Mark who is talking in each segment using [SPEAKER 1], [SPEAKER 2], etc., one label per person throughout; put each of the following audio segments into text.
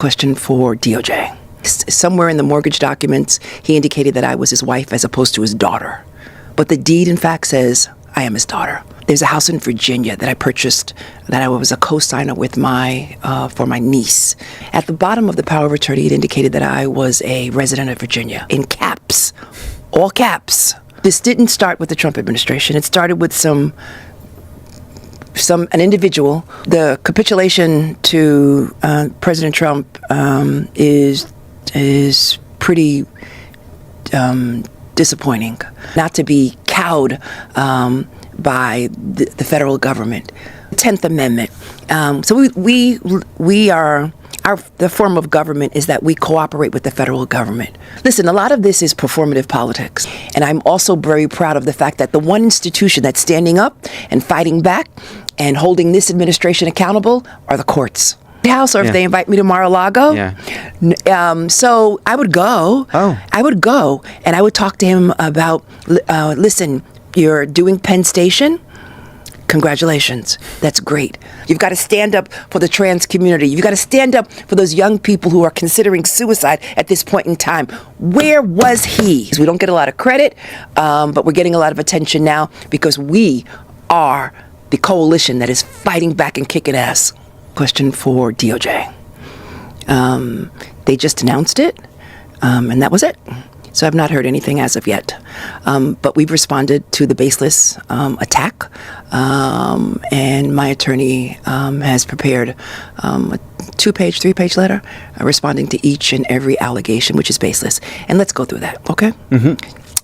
[SPEAKER 1] Question for DOJ. Somewhere in the mortgage documents, he indicated that I was his wife as opposed to his daughter. But the deed, in fact, says I am his daughter. There's a house in Virginia that I purchased that I was a co-signer with for my niece. At the bottom of the power of attorney, it indicated that I was a resident of Virginia, in caps, all caps. This didn't start with the Trump administration. It started with an individual. The capitulation to President Trump is pretty disappointing. Not to be cowed by the federal government. 10th Amendment. So the form of government is that we cooperate with the federal government. Listen, a lot of this is performative politics. And I'm also very proud of the fact that the one institution that's standing up and fighting back and holding this administration accountable are the courts. House, or if they invite me to Mar-a-Lago. So I would go. I would go and I would talk to him about, listen, you're doing Penn Station. Congratulations. That's great. You've got to stand up for the trans community. You've got to stand up for those young people who are considering suicide at this point in time. Where was he? We don't get a lot of credit, but we're getting a lot of attention now because we are the coalition that is fighting back and kicking ass. Question for DOJ. They just announced it, and that was it. So I've not heard anything as of yet. But we've responded to the baseless attack, and my attorney has prepared a 2-page, 3-page letter responding to each and every allegation, which is baseless. And let's go through that, okay?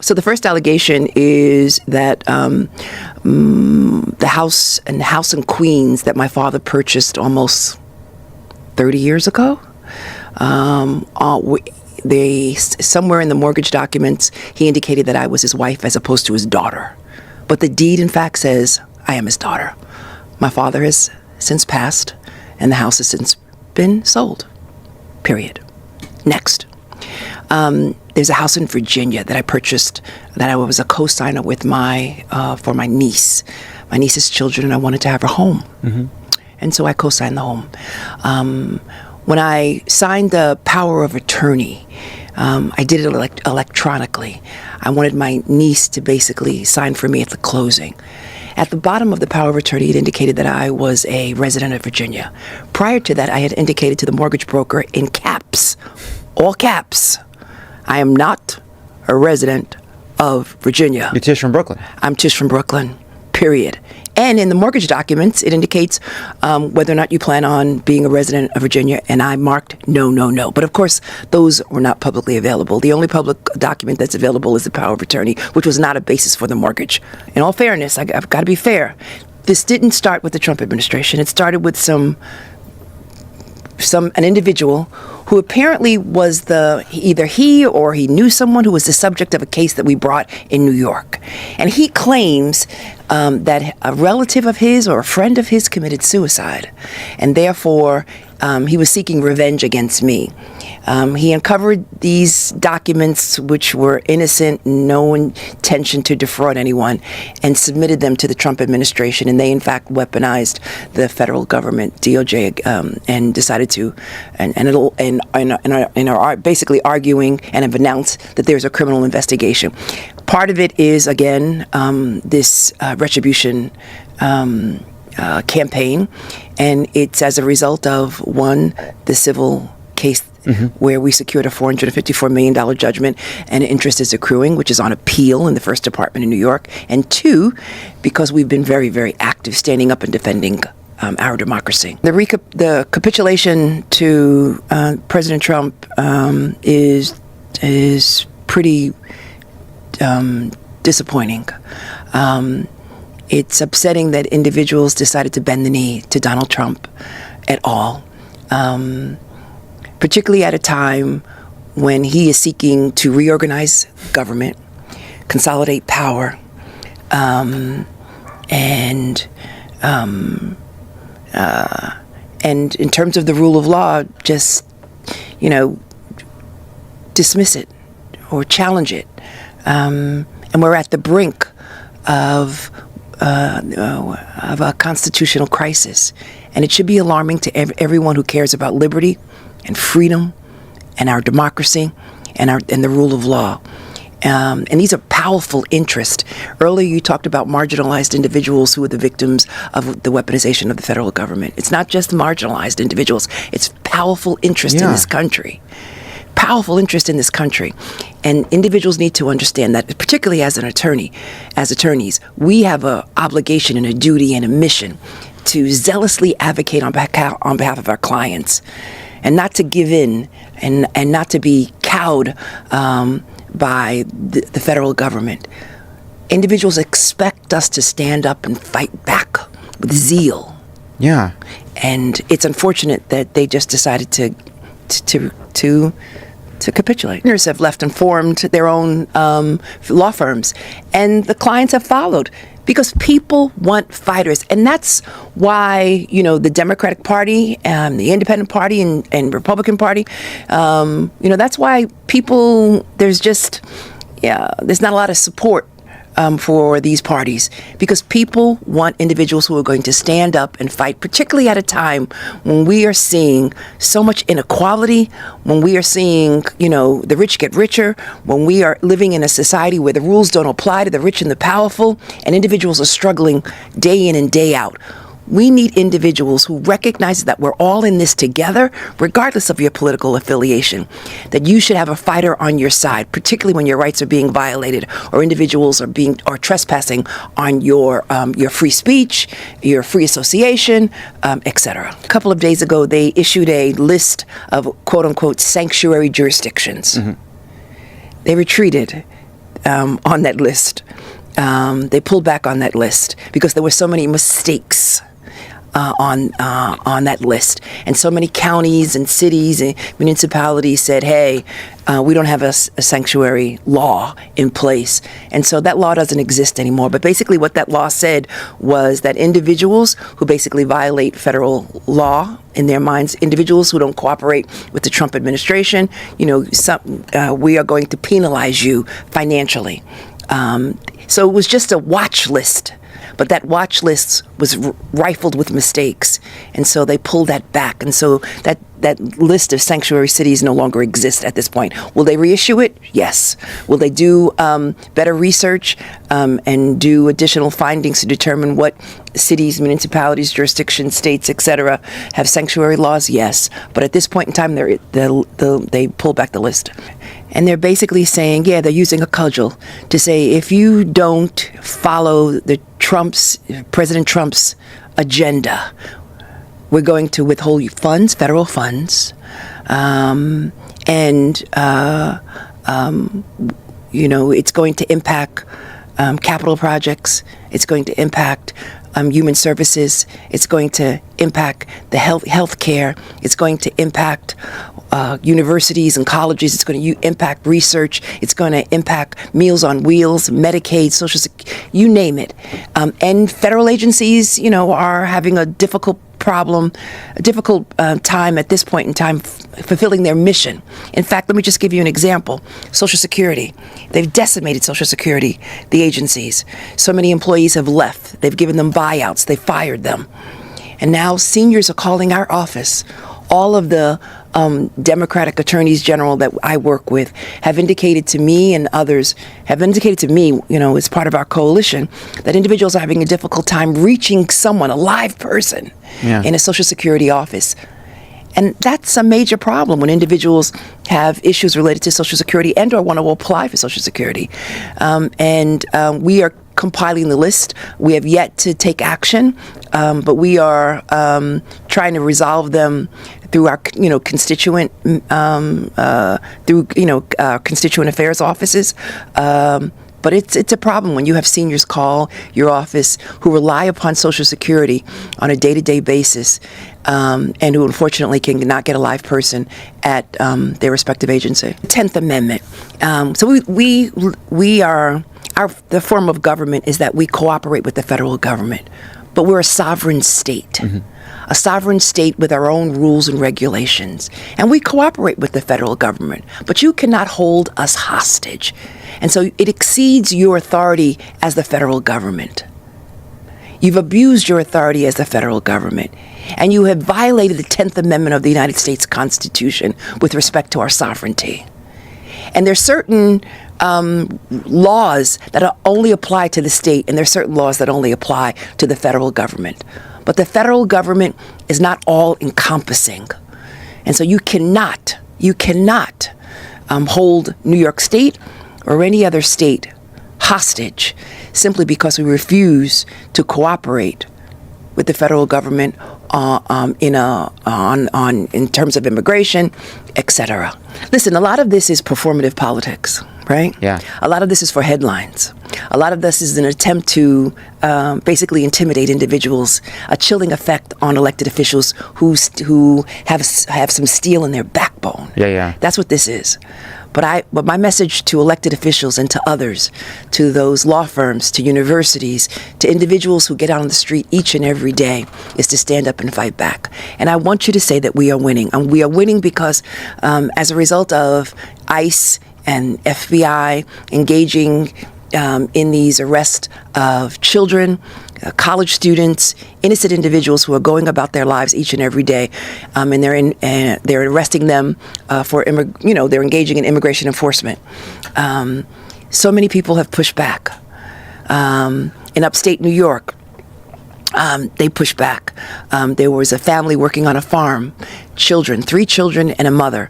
[SPEAKER 1] So the first allegation is that the house in Queens that my father purchased almost 30 years ago, somewhere in the mortgage documents, he indicated that I was his wife as opposed to his daughter. But the deed, in fact, says I am his daughter. My father has since passed, and the house has since been sold. Period. Next. There's a house in Virginia that I purchased that I was a co-signer with for my niece. My niece's children, and I wanted to have her home. And so I co-signed the home. When I signed the power of attorney, I did it electronically. I wanted my niece to basically sign for me at the closing. At the bottom of the power of attorney, it indicated that I was a resident of Virginia. Prior to that, I had indicated to the mortgage broker in caps, all caps, I am not a resident of Virginia.
[SPEAKER 2] You're Tish from Brooklyn.
[SPEAKER 1] I'm Tish from Brooklyn, period. And in the mortgage documents, it indicates whether or not you plan on being a resident of Virginia, and I marked no, no, no. But of course, those were not publicly available. The only public document that's available is the power of attorney, which was not a basis for the mortgage. In all fairness, I've got to be fair. This didn't start with the Trump administration. It started with an individual who apparently was either he or he knew someone who was the subject of a case that we brought in New York. And he claims that a relative of his or a friend of his committed suicide. And therefore, he was seeking revenge against me. He uncovered these documents, which were innocent, no intention to defraud anyone, and submitted them to the Trump administration. And they, in fact, weaponized the federal government, DOJ, and decided to, and are basically arguing and have announced that there's a criminal investigation. Part of it is, again, this retribution campaign, and it's as a result of, one, the civil case where we secured a $454 million judgment and interest is accruing, which is on appeal in the First Department in New York, and two, because we've been very, very active standing up and defending our democracy. The capitulation to President Trump is pretty disappointing. It's upsetting that individuals decided to bend the knee to Donald Trump at all, particularly at a time when he is seeking to reorganize government, consolidate power, and in terms of the rule of law, just, dismiss it or challenge it. And we're at the brink of a constitutional crisis. And it should be alarming to everyone who cares about liberty and freedom and our democracy and the rule of law. And these are powerful interests. Earlier, you talked about marginalized individuals who are the victims of the weaponization of the federal government. It's not just marginalized individuals. It's powerful interest in this country. Powerful interest in this country. And individuals need to understand that, particularly as attorneys, we have an obligation and a duty and a mission to zealously advocate on behalf of our clients, and not to give in and not to be cowed by the federal government. Individuals expect us to stand up and fight back with zeal. Yeah. And it's unfortunate that they just decided to capitulate. Partners have left and formed their own law firms, and the clients have followed because people want fighters. And that's why, the Democratic Party, the Independent Party, and Republican Party, that's why there's not a lot of support for these parties, because people want individuals who are going to stand up and fight, particularly at a time when we are seeing so much inequality, when we are seeing, the rich get richer, when we are living in a society where the rules don't apply to the rich and the powerful, and individuals are struggling day in and day out. We need individuals who recognize that we're all in this together, regardless of your political affiliation, that you should have a fighter on your side, particularly when your rights are being violated or individuals are trespassing on your free speech, your free association, etc. A couple of days ago, they issued a list of quote unquote sanctuary jurisdictions. Mm-hmm. They retreated on that list. They pulled back on that list because there were so many mistakes on that list, and so many counties and cities and municipalities said, "Hey, we don't have a sanctuary law in place," and so that law doesn't exist anymore. But basically, what that law said was that individuals who basically violate federal law, in their minds, individuals who don't cooperate with the Trump administration, we are going to penalize you financially. So it was just a watch list, but that watch list was rifled with mistakes, and so they pulled that back, and so that list of sanctuary cities no longer exists at this point. Will they reissue it? Yes. Will they do better research and do additional findings to determine what cities, municipalities, jurisdictions, states, etc. have sanctuary laws? Yes. But at this point in time, they pulled back the list. And they're basically saying, they're using a cudgel to say, if you don't follow President Trump's agenda, we're going to withhold you funds, federal funds, it's going to impact capital projects. It's going to impact human services. It's going to impact the health care. It's going to impact universities and colleges. It's going to impact research. It's going to impact Meals on Wheels, Medicaid, Social Security, you name it. And federal agencies, are having a difficult time at this point in time fulfilling their mission. In fact, let me just give you an example. Social Security. They've decimated Social Security, the agencies. So many employees have left. They've given them buyouts. They fired them. And now seniors are calling our office. All of the Democratic attorneys general that I work with have indicated to me, and others have indicated to me, as part of our coalition, that individuals are having a difficult time reaching someone, a live person, in a Social Security office. And that's a major problem when individuals have issues related to Social Security and or want to apply for Social Security. We are compiling the list. We have yet to take action, but we are trying to resolve them through our, constituent affairs offices. But it's a problem when you have seniors call your office who rely upon Social Security on a day-to-day basis, and who unfortunately cannot get a live person at their respective agency. 10th Amendment. So we are. The form of government is that we cooperate with the federal government, but we're a sovereign state, mm-hmm. a sovereign state with our own rules and regulations. And we cooperate with the federal government, but you cannot hold us hostage. And so it exceeds your authority as the federal government. You've abused your authority as the federal government, and you have violated the 10th Amendment of the United States Constitution with respect to our sovereignty. And there's certain laws that only apply to the state, and there's certain laws that only apply to the federal government. But the federal government is not all-encompassing. And so you cannot hold New York State or any other state hostage simply because we refuse to cooperate with the federal government in terms of immigration, etc. Listen, a lot of this is performative politics, right?
[SPEAKER 2] Yeah.
[SPEAKER 1] A lot of this is for headlines. A lot of this is an attempt to basically intimidate individuals, a chilling effect on elected officials who have some steel in their backbone.
[SPEAKER 2] Yeah.
[SPEAKER 1] That's what this is. But my message to elected officials and to others, to those law firms, to universities, to individuals who get out on the street each and every day, is to stand up and fight back. And I want you to say that we are winning. And we are winning because as a result of ICE and FBI engaging in these arrests of children, college students, innocent individuals who are going about their lives each and every day, and they're arresting them they're engaging in immigration enforcement. So many people have pushed back. In upstate New York, they pushed back. There was a family working on a farm, 3 children and a mother,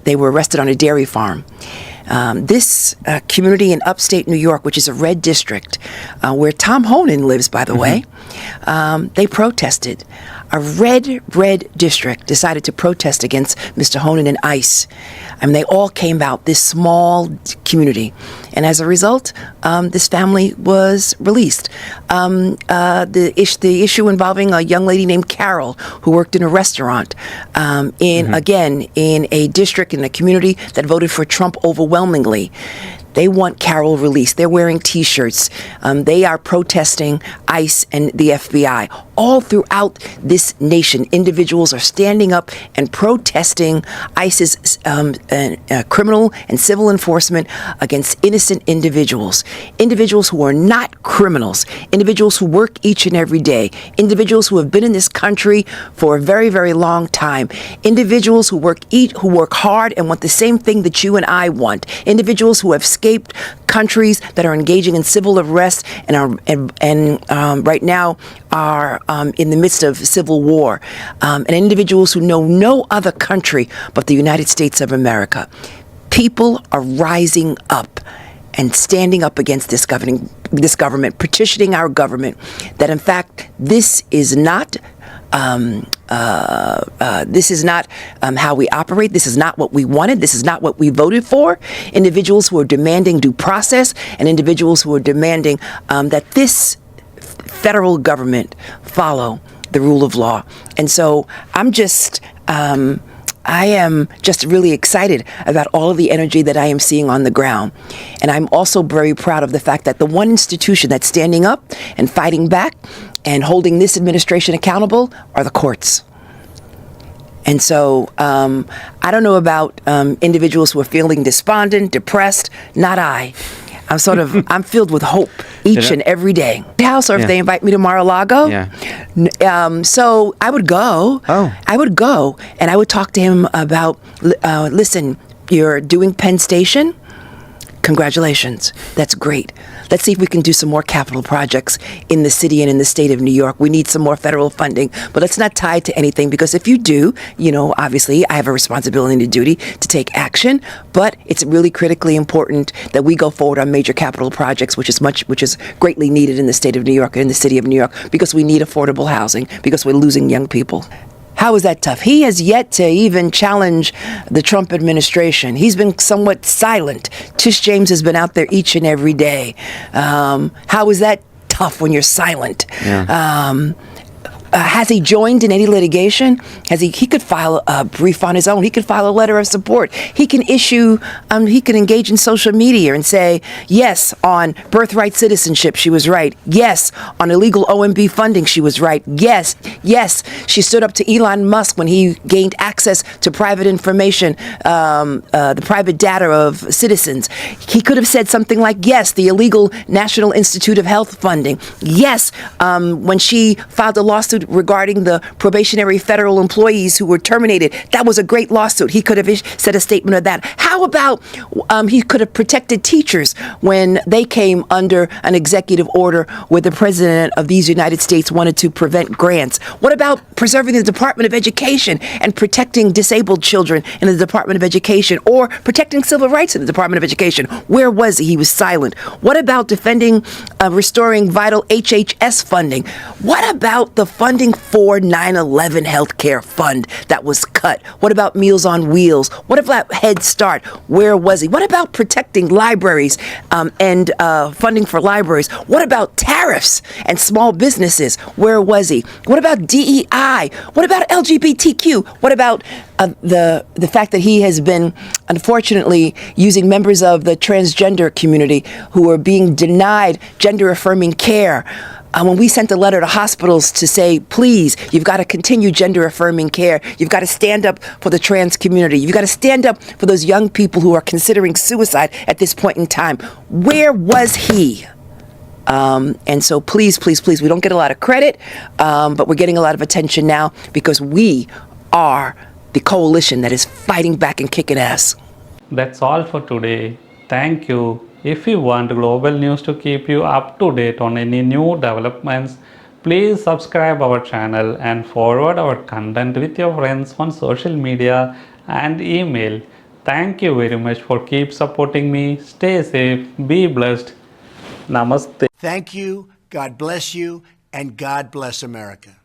[SPEAKER 1] they were arrested on a dairy farm. This community in upstate New York, which is a red district, where Tom Honan lives, by the way, they protested. A red district decided to protest against Mr. Honan and ICE. I mean, they all came out, this small community. And as a result, this family was released. The issue involving a young lady named Carol, who worked in a restaurant in a district, in a community that voted for Trump overwhelmingly. They want Carol released. They're wearing T-shirts. They are protesting ICE and the FBI. All throughout this nation, individuals are standing up and protesting ICE's criminal and civil enforcement against innocent individuals. Individuals who are not criminals. Individuals who work each and every day. Individuals who have been in this country for a very, very long time. Individuals who work hard and want the same thing that you and I want. Individuals who have escaped countries that are engaging in civil arrest and right now are in the midst of civil war, and individuals who know no other country but the United States of America. People are rising up and standing up against this government, petitioning our government that in fact this is not how we operate. This is not what we wanted. This is not what we voted for. Individuals who are demanding due process and individuals who are demanding that this federal government follow the rule of law. And so I am just really excited about all of the energy that I am seeing on the ground. And I'm also very proud of the fact that the one institution that's standing up and fighting back and holding this administration accountable are the courts. And so I don't know about individuals who are feeling despondent, depressed. Not I. I'm filled with hope each and every day. House, or if they invite me to Mar-a-Lago. So I would go. I would go and I would talk to him about, listen, you're doing Penn Station. Congratulations. That's great. Let's see if we can do some more capital projects in the city and in the state of New York. We need some more federal funding, but let's not tie it to anything, because if you do, obviously I have a responsibility and a duty to take action, but it's really critically important that we go forward on major capital projects, which is greatly needed in the state of New York and in the city of New York, because we need affordable housing, because we're losing young people. How is that tough? He has yet to even challenge the Trump administration. He's been somewhat silent. Tish James has been out there each and every day. How is that tough when you're silent? Has he joined in any litigation? He could file a brief on his own. He could file a letter of support. He can he can engage in social media and say, yes, on birthright citizenship, she was right. Yes, on illegal OMB funding, she was right. Yes, she stood up to Elon Musk when he gained access to private information, the private data of citizens. He could have said something like, yes, the illegal National Institute of Health funding. Yes, when she filed a lawsuit regarding the probationary federal employees who were terminated, that was a great lawsuit. He could have said a statement of that. How about he could have protected teachers when they came under an executive order where the president of these United States wanted to prevent grants? What about preserving the Department of Education and protecting disabled children in the Department of Education, or protecting civil rights in the Department of Education? Where was he? He was silent. What about defending, restoring vital HHS funding? What about the funding for 9/11 healthcare fund that was cut? What about Meals on Wheels? What about Head Start? Where was he? What about protecting libraries and funding for libraries? What about tariffs and small businesses? Where was he? What about DEI? What about LGBTQ? What about the fact that he has been, unfortunately, using members of the transgender community who are being denied gender-affirming care? When we sent a letter to hospitals to say, please, you've got to continue gender-affirming care. You've got to stand up for the trans community. You've got to stand up for those young people who are considering suicide at this point in time. Where was he? And so please, we don't get a lot of credit, but we're getting a lot of attention now because we are the coalition that is fighting back and kicking ass.
[SPEAKER 2] That's all for today. Thank you. If you want global news to keep you up to date on any new developments, please subscribe our channel and forward our content with your friends on social media and email. Thank you very much for keep supporting me. Stay safe, be blessed. Namaste.
[SPEAKER 3] Thank you, God bless you, and God bless America.